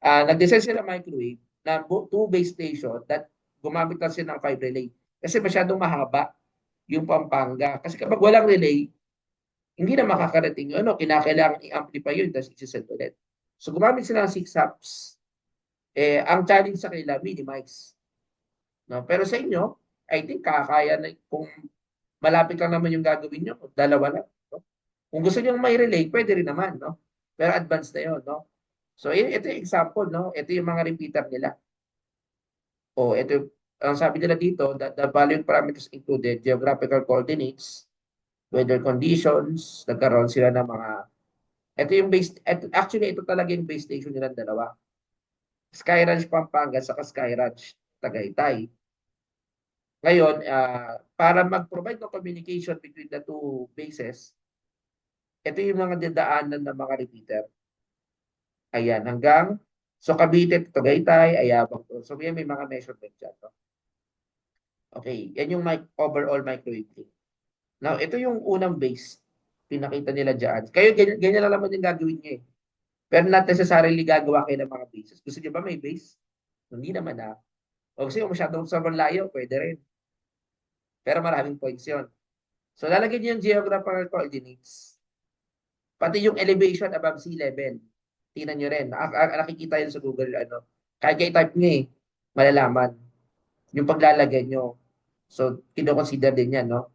nag-design sila microwave na two base station that gumamit lang sila ng 5 relay. Kasi masyadong mahaba yung Pampanga. Kasi kapag walang relay, hindi na makakarating yun. Ano, kinakailangan i-amplify yun, tapos isi-send ulit. So, gumamit sila ng 6 hubs. Ang challenge sa kanila, minimize. No? Pero sa inyo, I think kakaya na kung malapit lang naman yung gagawin nyo, dalawa lang. No? Kung gusto nyo may relay, pwede rin naman. No? Pero advanced na yun. No? So, ito yung example. No? Ito yung mga repeater nila. Ito, ang sabi nila dito, that the valued parameters included geographical coordinates, weather conditions, nagkaroon sila ng mga, ito yung base, actually, ito talaga yung base station nilang dalawa. Sky Ranch Pampanga sa Sky Ranch Tagaytay. Ngayon, para mag-provide ng communication between the two bases, ito yung mga dadaanan ng mga repeater. Ayan, hanggang, so Cavite, Tagaytay, Ayabang. So may mga measurement dyan. No? Okay, yan yung overall microwave link. Now, ito yung unang base. Pinakita nila dyan. Kayo, ganyan lang naman yung gagawin nyo eh. Pero not necessarily gagawa kayo ng mga bases. Gusto nyo ba may base? Hindi naman na. O kasi kung masyadong sobrang layo, pwede rin. Pero maraming points yun. So, lalagyan nyo yung geographical coordinates. Pati yung elevation above sea level. Tingnan nyo rin. Nakikita yun sa Google. Kahit kayo type nyo eh, malalaman. Yung paglalagay nyo. So, kino-consider din yan, no?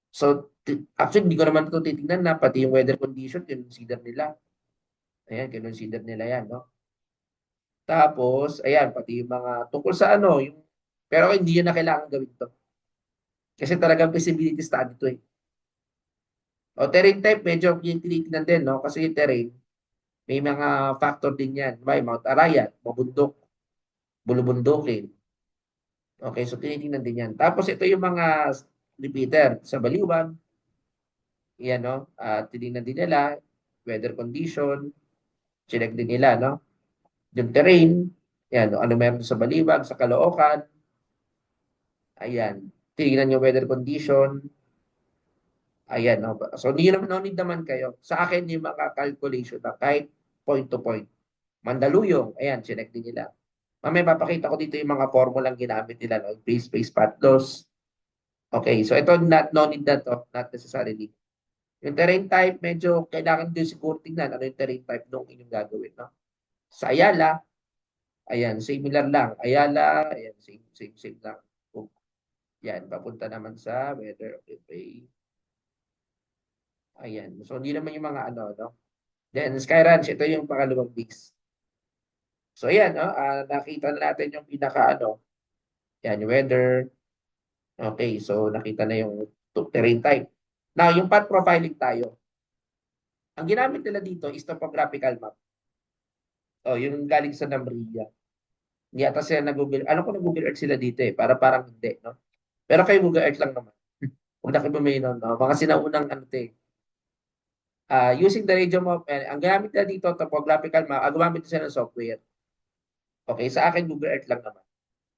So, actually, hindi ko naman ito titignan na pati yung weather condition, kinonsider nila. Ayan, kinonsider nila yan, no? Tapos, ayan, pati yung mga tungkol sa pero hindi yun na kailangan gawin to. Kasi talagang feasibility study to eh. Terrain type, medyo tinitingnan din, no? Kasi yung terrain, may mga factor din yan. May Mount Arayat, mabundok, bulubundukin. Okay, so tinitingnan din yan. Tapos ito yung mga repeater sa Baliwag. Yan, no? Tinignan din nila, weather condition, check din nila, no? Yung terrain, yan, no? Ano meron sa Baliwag, sa Caloocan, ayan. Tinignan yung weather condition, ayan, no? So, no need naman kayo. Sa akin, yung mga calculation na kahit point to point. Mandaluyong, ayan, check din nila. Mamaya papakita ko dito yung mga formulang ginamit nila, no? Base path loss. Okay, so ito, no need na to, not necessarily. Yung terrain type, medyo kailangan din siguro tingnan ano yung terrain type nung inyong gagawin. No? Sa Ayala, ayan, similar lang. Ayala, ayan, same lang. Yan, papunta naman sa weather. Okay. Ayan. So, hindi naman yung mga no? Then, Sky Ranch, ito yung pangalawang base. So, ayan, no? Nakita na natin yung yan, yung weather. Okay, so nakita na yung terrain type. Now, yung path profiling tayo. Ang ginamit nila dito is topographical map. Yung galing sa Namria. Hindi ata sila nag-Google. Alam ko nag-Google Earth sila dito eh. Parang hindi, no? Pero kay Google Earth lang naman. Kung nakibumayin nun, no? Mga sinaunang using the radio map, ang gamit na dito, topographical map, gumamit sila ng software. Okay, sa akin, Google Earth lang naman.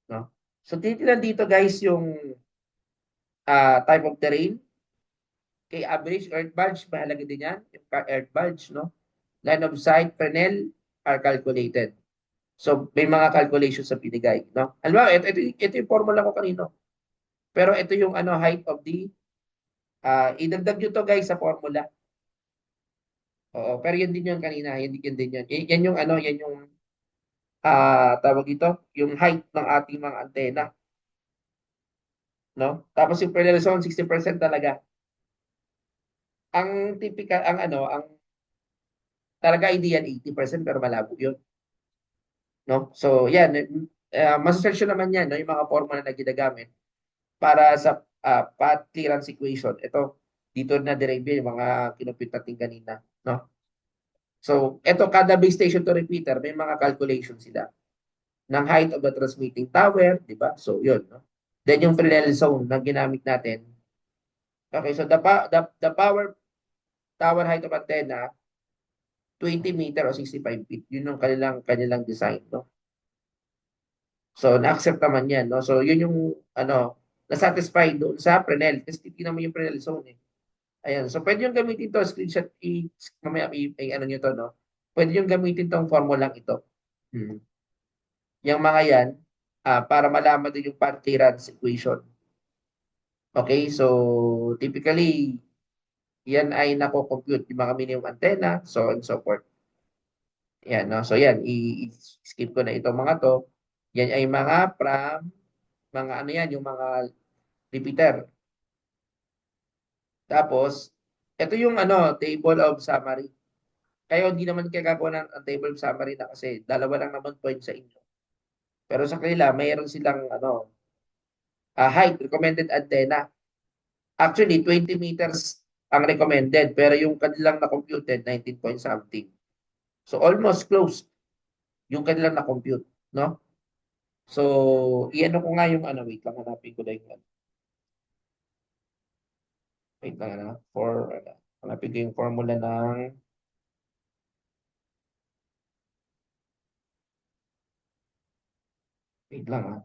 No? So, titilan dito guys yung type of terrain. Kay average earth bulge, mahalaga din yan. Yung earth bulge, no? Line of sight, Fresnel are calculated. So, may mga calculations sa binigay, no? Alam mo, ito yung formula ko kanino. Pero ito yung height of the idagdag nyo to guys sa formula. Oo, pero yun din yung kanina, yun din yun. Yan yung yan yung tawag ito, yung height ng ating mga antena, no? Tapos yung parallel zone 60% talaga. Ang typical ang talaga ideal 80% pero malabo yun, no? So, yan, masesearch nyo naman yan, no, yung mga formula na ginagamit para sa path clearance equation. Ito, dito na derive yung mga kinupit natin kanina, no? So, ito, kada base station to repeater, may mga calculation sila ng height of the transmitting tower, di ba? So, yun, no? Then, yung Fresnel zone na ginamit natin. Okay, so the power tower height of antenna, 20 meter o 65 feet. Yun yung kanilang design, no? So, na-accept naman yan, no? So, yun yung, ano, na-satisfy doon sa Fresnel. Kasi titignan mo yung Fresnel zone, eh. Ayan. So, pwede yung gamitin to, screenshot, mamaya, ano nyo to, no? Pwede yung gamitin tong formulang ito. Hmm. Yung mga yan, para malaman din yung path clearance equation. Okay, so, typically, yan ay nako-compute yung mga minimum antenna, so on and so forth. Yan, no? So, yan, i-skip ko na itong mga to. Yan ay mga from, mga ano yan, yung mga repeater. Tapos, ito yung ano, table of summary. Kaya hindi naman kayo gagawa ng ang table of summary na kasi dalawa lang naman point sa inyo. Pero sa kanila, mayroon silang ano, height, recommended antenna. Actually, 20 meters ang recommended, pero yung kanilang na-computed, 19 point something. So, almost close yung kanilang na-compute, no? So, iano ko nga yung ano, wait lang, hanapin ko na yung ano. Wait lang, ano, hanapin ko yung formula ng, wait lang,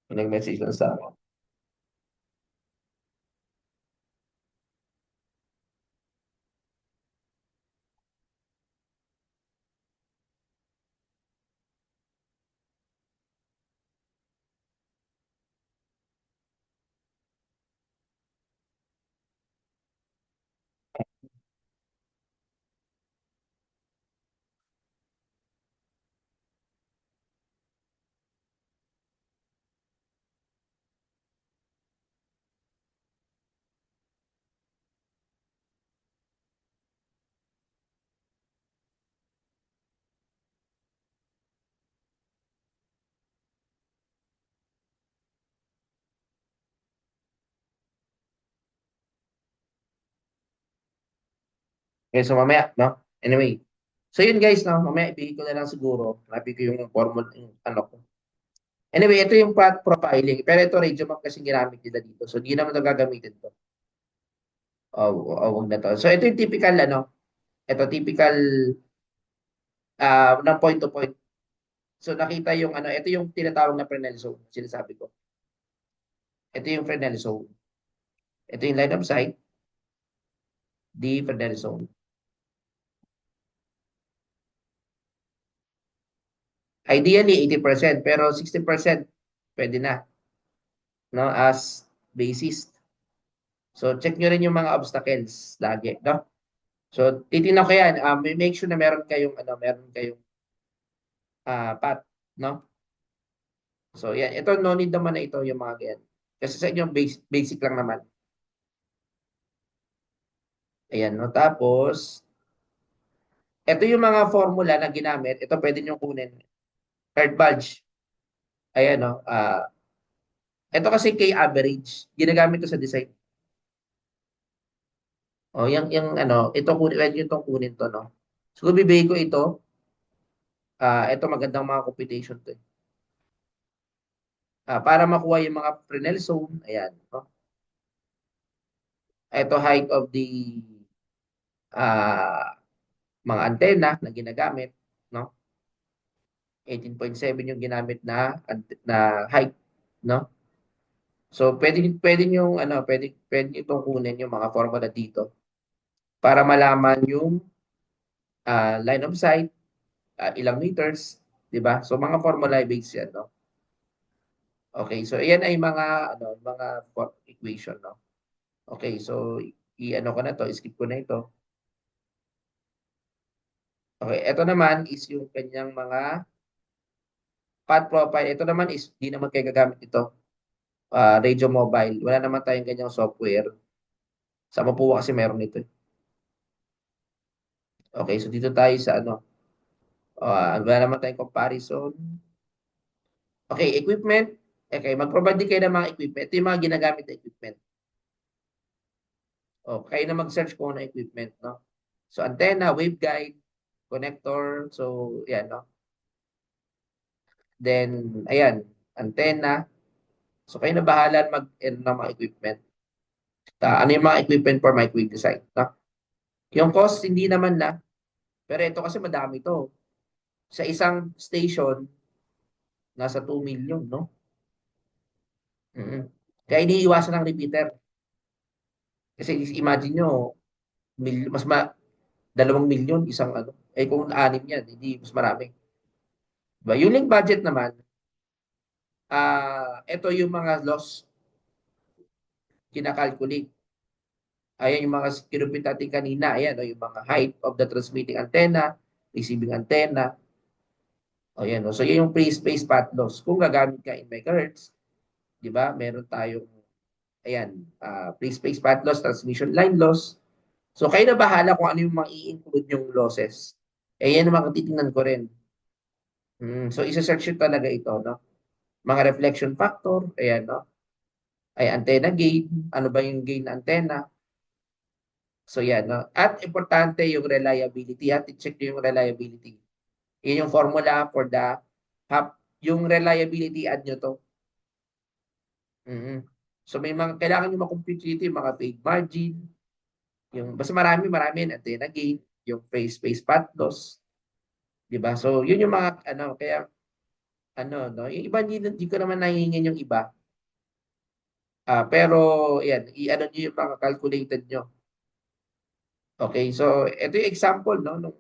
may nag-message lang sa akin. Okay, so mamaya, no? Anyway. So yun guys, no? Mamaya ibigay ko na lang siguro. Hanapin ko yung formula, yung ano ko. Anyway, ito yung path profiling. Pero ito, radio map kasi ginamit nila dito. So, hindi naman ito gagamitin to. Wag na to. So, ito yung typical, ano, ito typical na point to point. So, nakita yung, ano, ito yung tinatawag na Fresnel zone. Sinasabi ko. Ito yung Fresnel zone. Ito yung line of sight, di Fresnel zone. Ideally, 80%, pero 60% pwede na, no, as basis. So, check nyo rin yung mga obstacles lagi, no? So, titingnan ko yan. Make sure na meron kayong, ano, meron kayong path, no? So, yan. Ito, no need naman na ito yung mga ganyan. Kasi sa inyo, basic lang naman. Ayan, no? Tapos, ito yung mga formula na ginamit. Ito, pwede nyo kunin. Third badge. Ayan, no? Ito kasi K-average. Ginagamit to sa design. O, yung ano, ito, pwede nyo itong kunin to, no? So, kung bibigay ko ito, ito magandang mga computation to. Para makuha yung mga Fresnel zone. Ayan, no? Ito, height of the ah, mga antenna na ginagamit, no? 18.7 yung ginamit na height, no? So pwede niyo ano, pwede niyo itong kunin yung mga formula dito para malaman yung line of sight, ilang meters, 'di ba? So mga formula based yan, no? Okay, so ayan ay mga ano, mga equation, no? Okay, so i-ano ko na to, skip ko na ito. Okay, ito naman is yung kanyang mga path profile. Ito naman is di naman kayo gagamit ito. Radio mobile. Wala naman tayong ganyang software. Sa Mapua kasi meron ito, eh. Okay, so dito tayo sa ano. Wala naman tayong comparison. Okay, equipment. Okay, mag-provide din kayo ng mga equipment. Ito yung mga ginagamit na equipment. Okay, na mag-search kung ano equipment, no? So, antenna, waveguide, connector. So, yan, no? Then, ayan, antenna. So, kayo na bahala mag ng mga equipment. Ano yung mga equipment for microwave design, no? Yung cost, hindi naman na. Pero ito kasi madami to. Sa isang station, nasa 2 million, no? Mm. Kaya iniiwasan ng repeater. Kasi imagine nyo, mas 2 milyon isang ano. Eh kung 6 yan, hindi mas marami. Diba? Yung link budget naman, ito yung mga loss kinakalculate. Ayan yung mga kinupit natin kanina. Ayan, yung mga height of the transmitting antenna, receiving antenna. Ayan, no? So, yun yung free space path loss. Kung gagamit ka in megahertz, di ba, meron tayong, ayan, free space path loss, transmission line loss. So, kayo na bahala kung ano yung mga i-include yung losses. Eh, yan ang mga titingnan ko rin. So, isa-search yun talaga ito, no? Mga reflection factor, ayan, no? Ay, antenna gain, ano ba yung gain na antenna? So, yan, no? At importante yung reliability. At i-check nyo yung reliability. Yun yung formula for the yung reliability, add nyo to. Mhm. So, may mga, kailangan nyo makompute dito yung mga paid margin, yung, basta marami yan, antenna gain, yung phase space path loss, di ba? So, yun yung mga, ano, kaya, ano, no? Yung iba, hindi ko naman nahihingin yung iba. Pero, yan, i-ano nyo yung mga calculated nyo. Okay, so, ito yung example, no? Nung,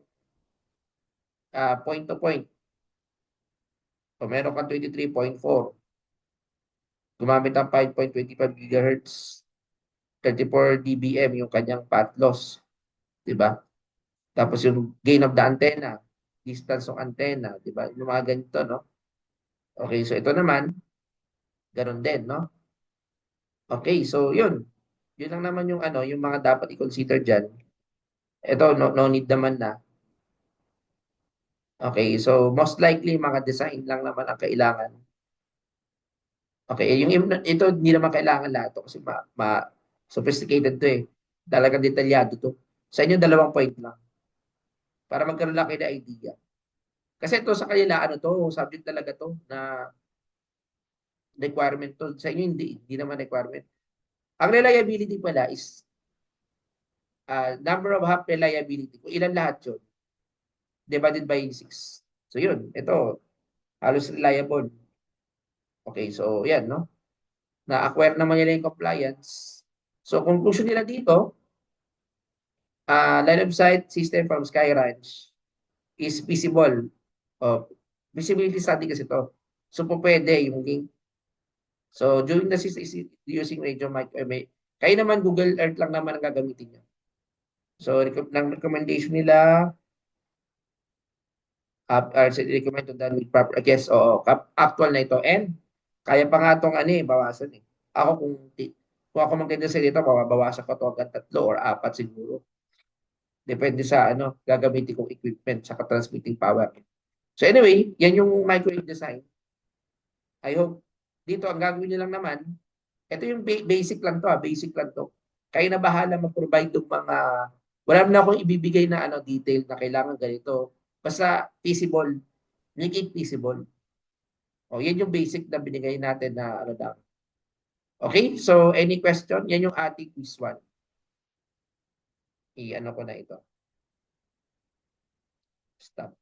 point to point. So, meron kang 23.4. Gumamit ng 5.25 gigahertz, 34 dBm yung kanyang path loss. Di ba? Tapos yung gain of the antenna, distance ng antenna, di ba? Yung mga ganito, no? Okay, so ito naman, ganun din, no? Okay, so yun. Yun lang naman yung ano, yung mga dapat i-consider diyan. Ito, no need naman na. Okay, so most likely mga design lang naman ang kailangan. Okay, ito hindi naman kailangan lahat to kasi sophisticated to eh. Talagang detalyado to. Sa inyo 2 point lang para magkaroon lang kayo ng idea. Kasi ito sa kanila ano to, subject talaga to na requirement to. Sa inyo hindi naman requirement. Ang reliability pala is number of hop reliability. Kung ilan lahat yun, divided by 6. So yun, ito, halos reliable. Okay, so yan, no? Na-acquire naman nila yung compliance. So conclusion nila dito, line of sight system from Sky Ranch is visible. Oh, visibility study kasi to. So po pwede yung link. So during the system is using radio mic, kayo naman Google Earth lang naman ang gagamitin nyo. So recommendation nila, recommend to done with proper, I guess, actual na ito. And kaya pa nga itong ano bawasan eh. Ako kung ako magkanda sa dito, mababawasan ko ito hanggang 3 or 4 siguro. Depende sa ano, gagamitin kong equipment sa transmitting power. So anyway, yan yung microwave design. I hope dito ang gagawin niyo lang naman, ito yung basic lang to, basic lang to. Kayo na bahala mag-provide ng mga, wala na akong ibibigay na ano detail na kailangan ganito. Basta feasible, make it feasible. O, yan yung basic na binigay natin na ano daw. Okay, so any question? Yan yung ating quiz 1. I-ano ko na ito. Stop.